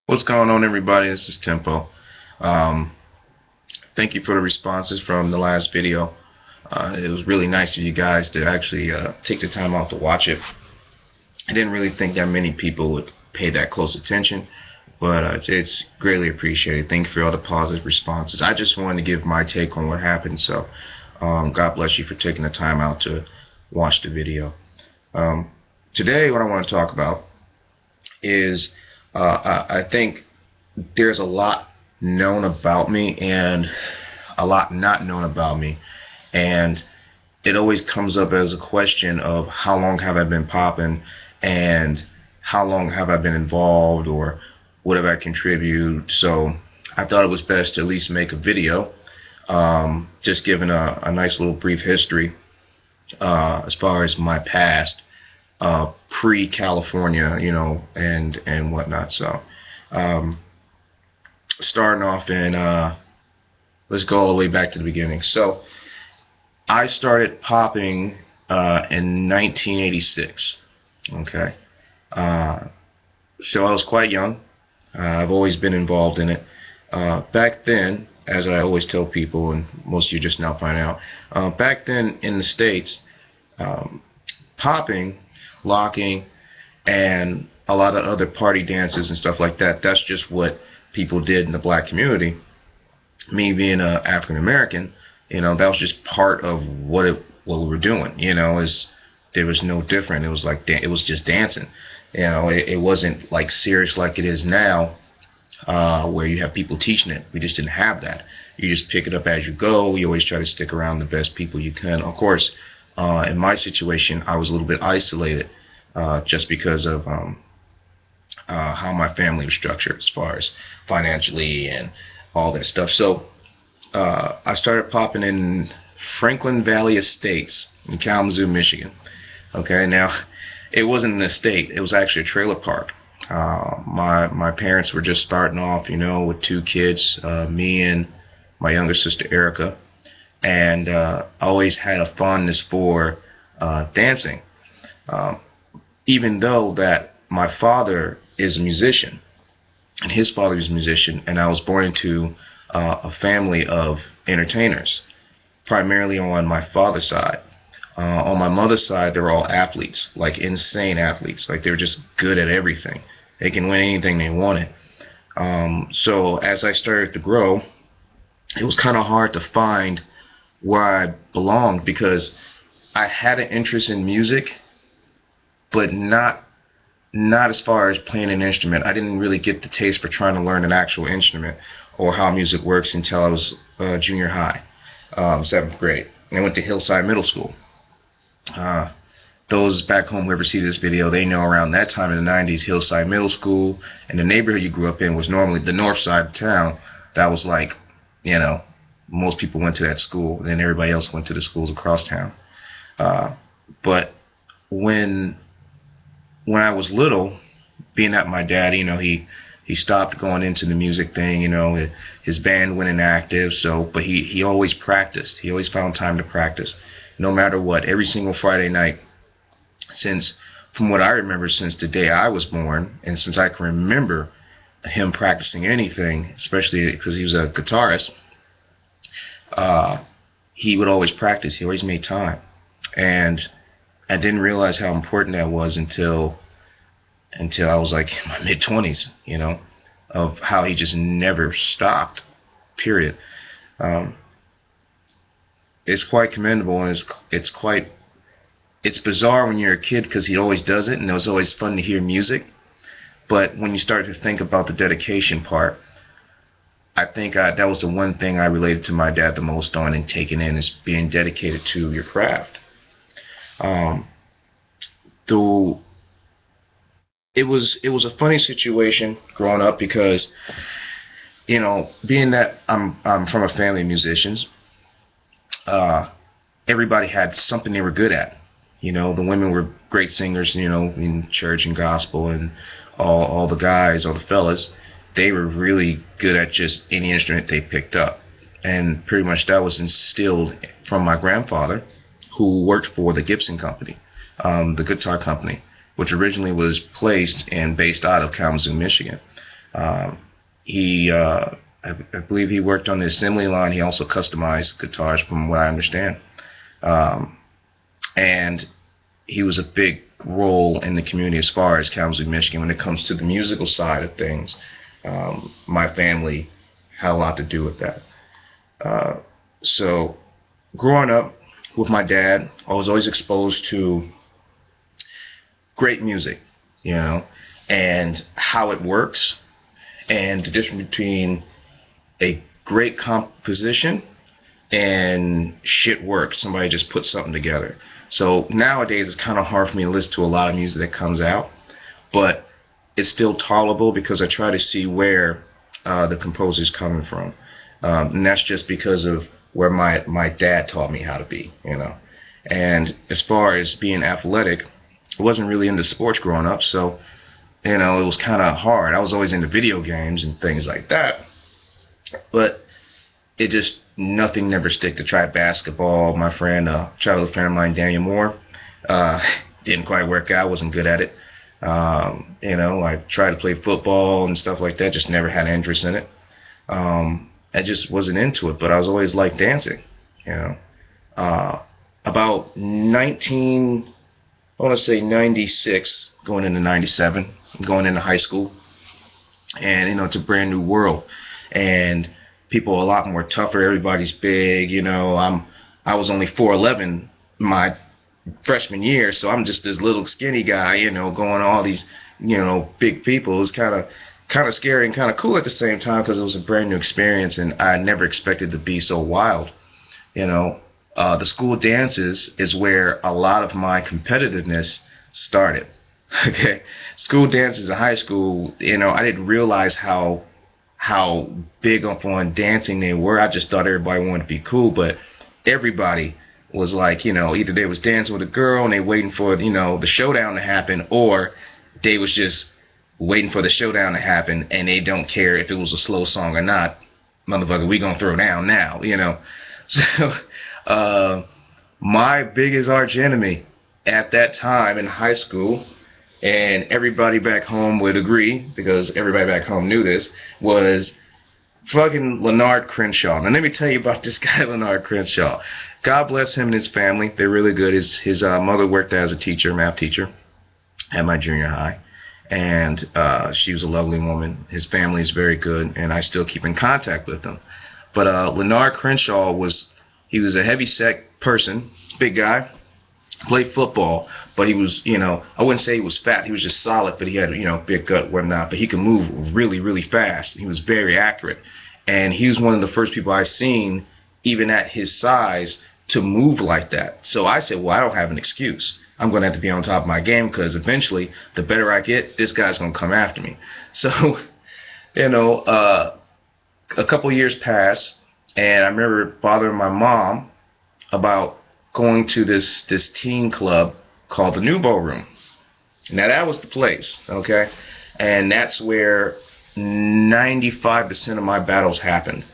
What's going on, everybody? This is Tempo. Um, Thank you for the responses from the last video. It was really nice of you guys to actually take the time out to watch it. I didn't really think that many people would pay that close attention, but it's greatly appreciated. Thank you for all the positive responses. I just wanted to give my take on what happened, so God bless you for taking the time out to watch the video. Today, what I want to talk about is I think there's a lot known about me and a lot not known about me, and it always comes up as a question of how long have I been popping and how long have I been involved, or what have I contributed. So I thought it was best to at least make a video just giving a nice little brief history as far as my past pre-California, and whatnot. So starting off in let's go all the way back to the beginning. So I started popping in 1986. Okay. So I was quite young. I've always been involved in it. Back then, as I always tell people, and most of you just now find out, back then in the States, popping, locking, and a lot of other party dances and stuff like that, that's just what people did in the black community. Me being an African American, that was just part of what we were doing. There was no different. It was like it was just dancing. It wasn't like serious like it is now, where you have people teaching it. We just didn't have that. You just pick it up as you go. You always try to stick around the best people you can. Of course, in my situation, I was a little bit isolated, just because of how my family was structured as far as financially and all that stuff. So I started popping in Franklin Valley Estates in Kalamazoo, Michigan. Okay, now it wasn't an estate; it was actually a trailer park. My parents were just starting off, with two kids, me and my younger sister Erica, and I always had a fondness for dancing, even though that my father is a musician, and his father is a musician, and I was born into a family of entertainers, primarily on my father's side. On my mother's side, they were all athletes, like insane athletes. Like they were just good at everything. They can win anything they wanted. So as I started to grow, it was kind of hard to find where I belonged, because I had an interest in music, but not as far as playing an instrument. I didn't really get the taste for trying to learn an actual instrument or how music works until I was junior high, 7th grade. And I went to Hillside Middle School. Those back home who ever see this video, they know around that time in the 90s, Hillside Middle School and the neighborhood you grew up in was normally the north side of town. That was like, most people went to that school, and then everybody else went to the schools across town. But when I was little, being that my dad, he stopped going into the music thing, his band went inactive, but he always practiced. He always found time to practice, no matter what, every single Friday night, from what I remember, since the day I was born, and since I can remember him practicing anything, especially because he was a guitarist, he would always practice. He always made time. And I didn't realize how important that was until I was like in my mid-20s, of how he just never stopped, period. It's quite commendable, and it's bizarre when you're a kid, because he always does it, and it was always fun to hear music. But when you start to think about the dedication part, I think that was the one thing I related to my dad the most on and taking in, is being dedicated to your craft. Though it was a funny situation growing up, because being that I'm from a family of musicians, everybody had something they were good at. The women were great singers, in church and gospel, and all the guys, all the fellas, they were really good at just any instrument they picked up. And pretty much that was instilled from my grandfather, who worked for the Gibson Company, the guitar company, which originally was placed and based out of Kalamazoo, Michigan. I believe he worked on the assembly line. He also customized guitars, from what I understand. And he was a big role in the community as far as Kalamazoo, Michigan. When it comes to the musical side of things, my family had a lot to do with that. So growing up with my dad, I was always exposed to great music, and how it works, and the difference between a great composition and shit work. Somebody just put something together. So nowadays it's kind of hard for me to listen to a lot of music that comes out, but it's still tolerable because I try to see where the composer's coming from. And that's just because of where my dad taught me how to be, And as far as being athletic, I wasn't really into sports growing up, so, it was kind of hard. I was always into video games and things like that, but nothing never stick. To try basketball, my friend, childhood friend of mine, Daniel Moore, didn't quite work out, wasn't good at it. I tried to play football and stuff like that, just never had an interest in it. I just wasn't into it, but I was always like dancing, About 96, going into 97, going into high school, and, it's a brand new world, and people are a lot more tougher. Everybody's big, I was only 4'11" my freshman year, so I'm just this little skinny guy, going to all these, big people. It was kind of scary and kind of cool at the same time because it was a brand new experience, and I never expected to be so wild. The school dances is where a lot of my competitiveness started. Okay, school dances in high school, I didn't realize how big up on dancing they were. I just thought everybody wanted to be cool, but everybody was like, either they was dancing with a girl and they waiting for, the showdown to happen, or they was just waiting for the showdown to happen and they don't care if it was a slow song or not. Motherfucker, we gonna throw down now, So, my biggest arch enemy at that time in high school, and everybody back home would agree, because everybody back home knew this, was fucking Leonard Crenshaw. Now let me tell you about this guy, Leonard Crenshaw. God bless him and his family. They're really good. His mother worked as a teacher, math teacher, at my junior high. And she was a lovely woman. His family is very good, and I still keep in contact with them. But Leonard Crenshaw was a heavy-set person, big guy, played football, but he was, I wouldn't say he was fat. He was just solid, but he had, big gut, whatnot. But he could move really, really fast. He was very accurate. And he was one of the first people I seen, even at his size, to move like that. So I said, well, I don't have an excuse. I'm going to have to be on top of my game, because eventually, the better I get, this guy's going to come after me. So, a couple years passed, and I remember bothering my mom about going to this teen club called the Nouveau Room. Now, that was the place, okay? And that's where 95% of my battles happened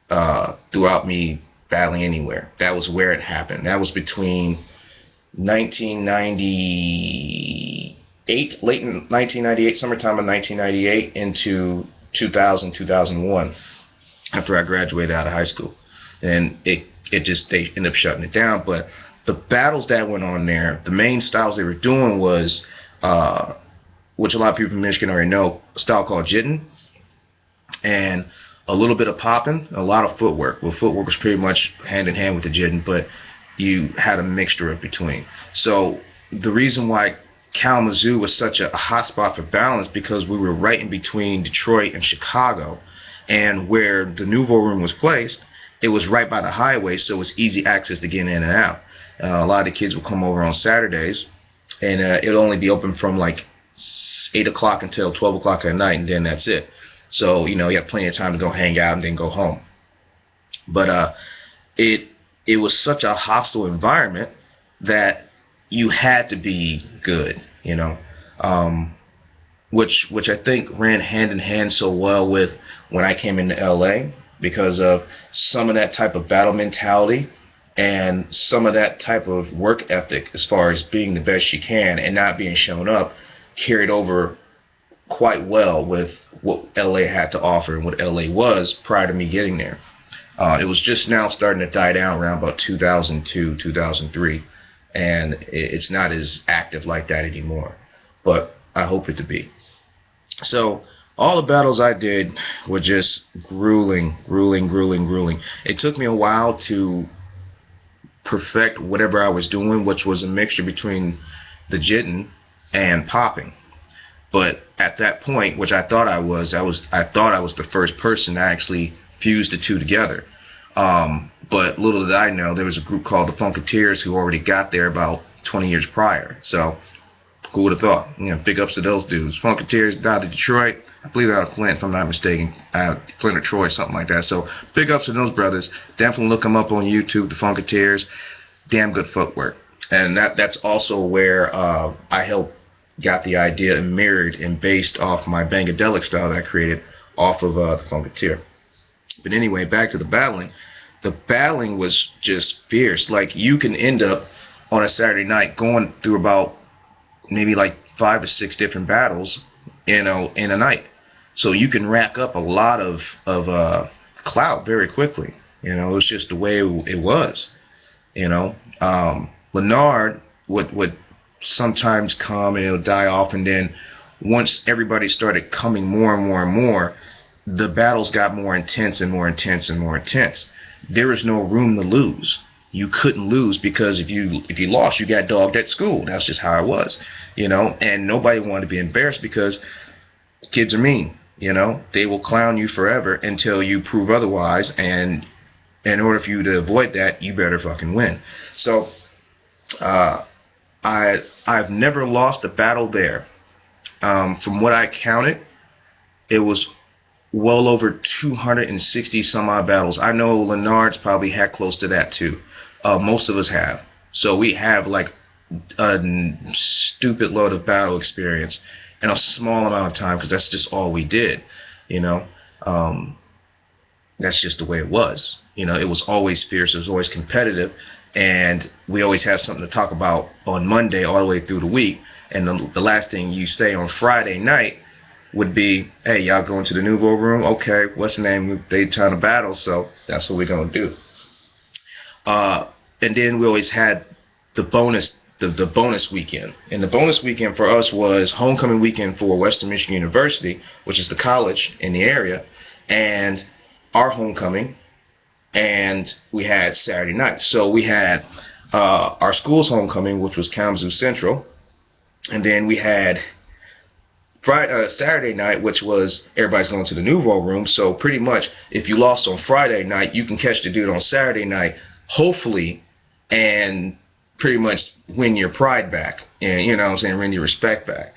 throughout me battling anywhere. That was where it happened. That was between 1998, late in 1998, summertime of 1998 into 2000, 2001, after I graduated out of high school. And they ended up shutting it down. But the battles that went on there, the main styles they were doing was, which a lot of people in Michigan already know, a style called jitting, and a little bit of popping, a lot of footwork. Well, footwork was pretty much hand in hand with the jitting, but you had a mixture of between. So the reason why Kalamazoo was such a hot spot for balance, because we were right in between Detroit and Chicago, and where the Nouveau Room was placed, it was right by the highway, so it was easy access to get in and out. A lot of the kids would come over on Saturdays, and it would only be open from like 8 o'clock until 12 o'clock at night, and then that's it. So, you have plenty of time to go hang out and then go home. But it was such a hostile environment that you had to be good, which I think ran hand in hand so well with when I came into LA, because of some of that type of battle mentality and some of that type of work ethic as far as being the best you can and not being shown up carried over quite well with what LA had to offer and what LA was prior to me getting there. It was just now starting to die down around about 2002, 2003, and it's not as active like that anymore, but I hope it to be. So all the battles I did were just grueling, grueling, grueling, grueling. It took me a while to perfect whatever I was doing, which was a mixture between the jitting and popping. But at that point, which I thought I was the first person to actually fuse the two together. But little did I know, there was a group called the Funketeers who already got there about 20 years prior. So who would have thought? You know, big ups to those dudes. Funketeers out of Detroit. I believe they're out of Flint, if I'm not mistaken. Flint or Troy, something like that. So big ups to those brothers. Definitely look them up on YouTube, the Funketeers. Damn good footwork. And that's also where I helped got the idea and mirrored and based off my Bangadelic style that I created off of the Funketeer. But anyway, back to the battling. The battling was just fierce. Like, you can end up on a Saturday night going through about maybe like 5 or 6 different battles, you know, in a night. So you can rack up a lot of clout very quickly. You know, it was just the way it was. You know, Leonard would sometimes come and it'll die off, and then once everybody started coming more and more and more, the battles got more intense and more intense and more intense. There was no room to lose. You couldn't lose, because if you lost, you got dogged at school. That's just how it was, you know. And nobody wanted to be embarrassed, because kids are mean, you know. They will clown you forever until you prove otherwise, and in order for you to avoid that, you better fucking win. So I've never lost a battle there. From what I counted, it was well over 260 some odd battles. I know Leonard's probably had close to that too. Most of us have. So we have like a stupid load of battle experience in a small amount of time, because that's just all we did, you know. That's just the way it was. You know, it was always fierce, it was always competitive, and we always had something to talk about on Monday all the way through the week. And the last thing you say on Friday night would be, hey, y'all going to the Nouveau room? Okay, what's the name? They trying to battle, so that's what we're going to do. And then we always had the bonus weekend. And the bonus weekend for us was homecoming weekend for Western Michigan University, which is the college in the area, and our homecoming, and we had Saturday night. So we had our school's homecoming, which was Kalamazoo Central, and then we had Saturday night, which was everybody's going to the Nouveau room. So pretty much, if you lost on Friday night, you can catch the dude on Saturday night, hopefully, and pretty much win your pride back, and, you know what I'm saying, win your respect back.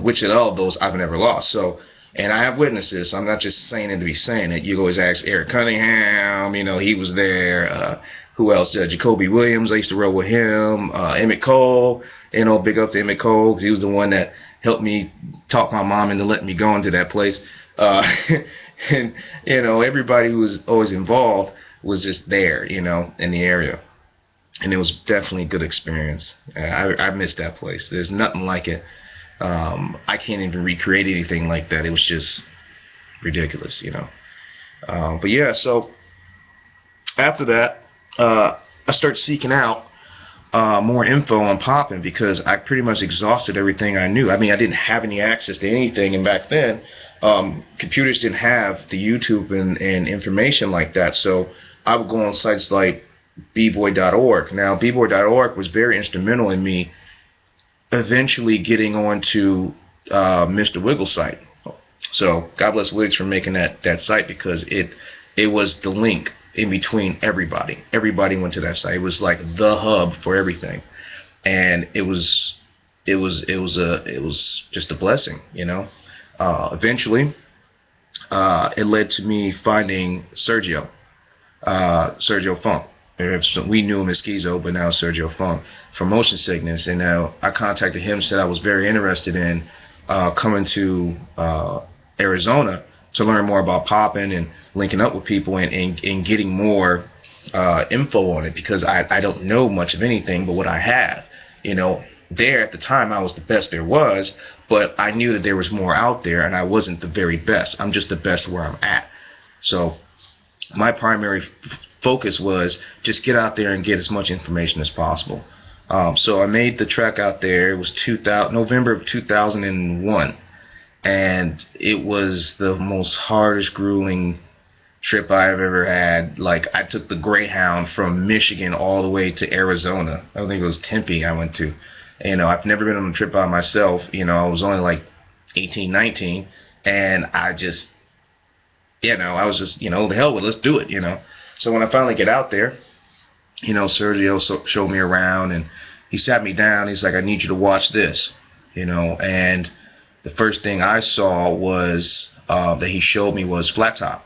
Which of all of those I've never lost. So, and I have witnesses, so I'm not just saying it to be saying it. You always ask Eric Cunningham, you know, he was there. Who else? Jacoby Williams, I used to roll with him. Emmett Cole, you know, big up to Emmett Cole, because he was the one that helped me talk my mom into letting me go into that place. And, you know, everybody who was always involved was just there, you know, in the area. And it was definitely a good experience. I missed that place. There's nothing like it. I can't even recreate anything like that. It was just ridiculous, you know. But yeah, so after that, I started seeking out more info on popping, because I pretty much exhausted everything I knew. I mean, I didn't have any access to anything, and back then, computers didn't have the YouTube and information like that. So I would go on sites like bboy.org. Now, bboy.org was very instrumental in me eventually getting onto Mr. Wiggles' site. So God bless Wiggs for making that site, because it was the link in between everybody. Everybody went to that site. It was like the hub for everything, and it was just a blessing, you know. Eventually, it led to me finding Sergio Funk. We knew him as Schizo, but now Sergio Funk, for motion sickness. And now I contacted him, said I was very interested in coming to Arizona to learn more about popping and linking up with people and getting more info on it, because I don't know much of anything but what I have, you know. there at the time I was the best there was, but I knew that there was more out there, and I wasn't the very best. I'm just the best where I'm at. So my primary focus was just get out there and get as much information as possible. So I made the trek out there. It was November of 2001, and it was the most hardest, grueling trip I've ever had. Like, I took the Greyhound from Michigan all the way to Arizona. I think it was Tempe I went to. I've never been on a trip by myself. I was only like 18, 19, and I just, I was just, the hell with it, let's do it, So when I finally get out there, Sergio showed me around, and he sat me down. He's like, I need you to watch this, and the first thing I saw was, that he showed me was Flat Top.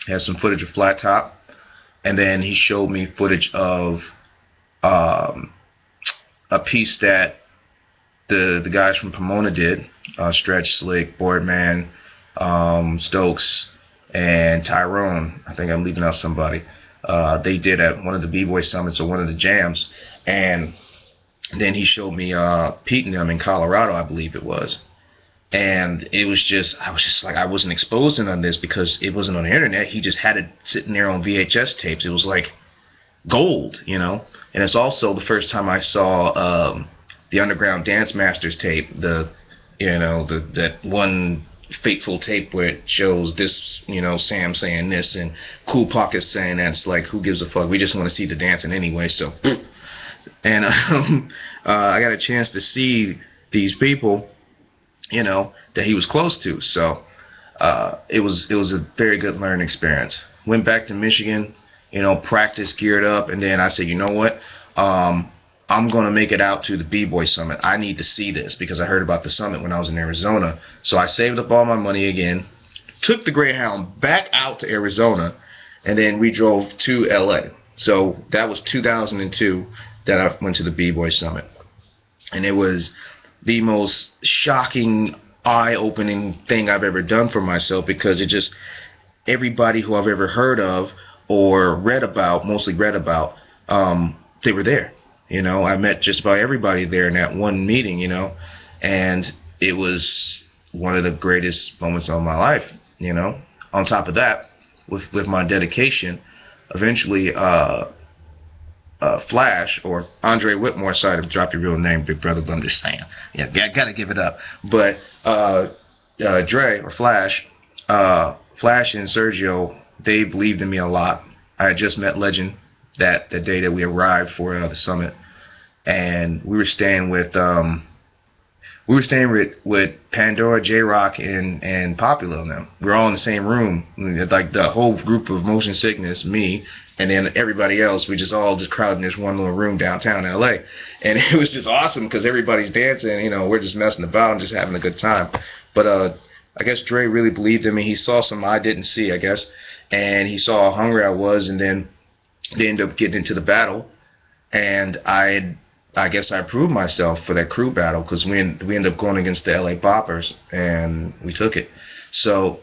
He had some footage of Flat Top, and then he showed me footage of a piece that the guys from Pomona did, Stretch, Slick, Boardman, Stokes, and Tyrone. I think I'm leaving out somebody. They did at one of the B-Boy Summits or one of the jams, and then he showed me Pete and them in Colorado, I believe it was. And I was just like, I wasn't exposed to none of this because it wasn't on the internet. He just had it sitting there on VHS tapes. It was like gold, And it's also the first time I saw the Underground Dance Masters tape, that one fateful tape where it shows this, Sam saying this and Cool Pocket saying that. It's like, who gives a fuck? We just want to see the dancing anyway. So, and I got a chance to see these people, that he was close to. So it was a very good learning experience. Went back to Michigan, practiced, geared up, and then I said, you know what? I'm going to make it out to the B-Boy Summit. I need to see this because I heard about the summit when I was in Arizona. So I saved up all my money again, took the Greyhound back out to Arizona, and then we drove to LA. So that was 2002 that I went to the B-Boy Summit. And it was the most shocking, eye-opening thing I've ever done for myself because it just, everybody who I've ever heard of or read about, mostly read about, they were there. I met just about everybody there in that one meeting, and it was one of the greatest moments of my life, On top of that, with my dedication, eventually Flash, or Andre Whitmore, sorry to drop your real name, big brother, but I'm just saying, gotta give it up. But Dre, or Flash and Sergio, they believed in me a lot. I had just met Legend that the day that we arrived for the summit, and we were staying with Pandora, J-Rock, and Popular and them. We were all in the same room, like the whole group of Motion Sickness, me, and then everybody else. We just crowded in this one little room downtown LA, and it was just awesome because everybody's dancing. We're just messing about and just having a good time. But I guess Dre really believed in me. He saw something I didn't see, I guess, and he saw how hungry I was, and then they ended up getting into the battle, and I guess I proved myself for that crew battle because we ended up going against the LA Boppers, and we took it. So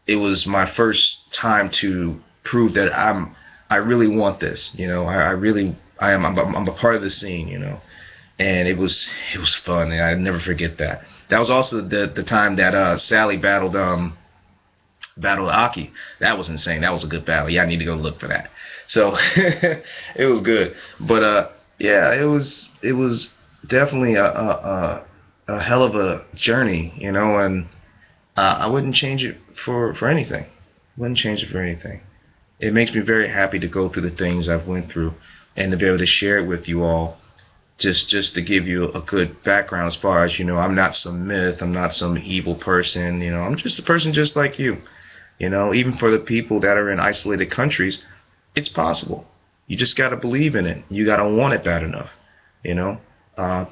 it was my first time to prove that I really want this. I'm a part of the scene. And it was fun, and I never forget that. That was also the time that Sally battled Aki. That was insane. That was a good battle. Yeah, I need to go look for that. So it was good. But yeah, it was definitely a hell of a journey, and I wouldn't change it for anything. Wouldn't change it for anything. It makes me very happy to go through the things I've went through and to be able to share it with you all. Just to give you a good background as far as, I'm not some myth, I'm not some evil person, I'm just a person just like you. Even for the people that are in isolated countries, it's possible. You just got to believe in it. You got to want it bad enough.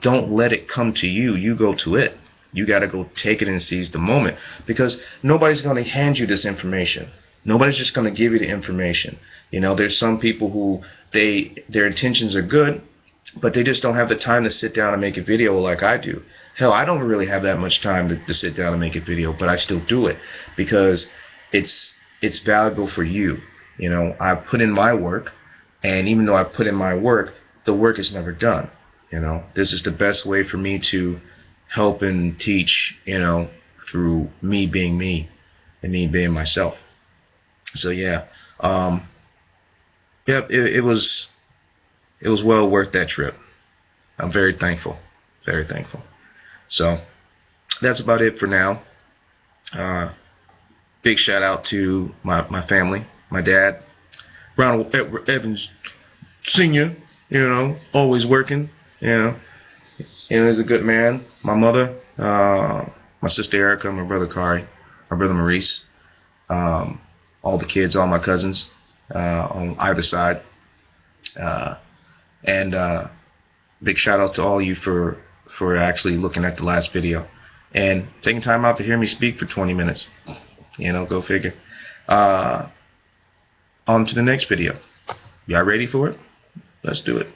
Don't let it come to you. You go to it. You got to go take it and seize the moment, because nobody's going to hand you this information. Nobody's just going to give you the information. There's some people who their intentions are good, but they just don't have the time to sit down and make a video like I do. Hell, I don't really have that much time to sit down and make a video, but I still do it because it's valuable for you. I put in my work, and even though I put in my work, the work is never done. You know, this is the best way for me to help and teach, you know, through me being me and me being myself. So yeah, yep, it was well worth that trip. I'm very thankful, very thankful. So that's about it for now. Big shout out to my family, my dad, Ronald Evans Sr., you know, always working, you know, and he's a good man. My mother, my sister Erica, my brother Kari, my brother Maurice, all the kids, all my cousins on either side. And big shout out to all you for actually looking at the last video and taking time out to hear me speak for 20 minutes. You know, go figure. On to the next video. Y'all ready for it? Let's do it.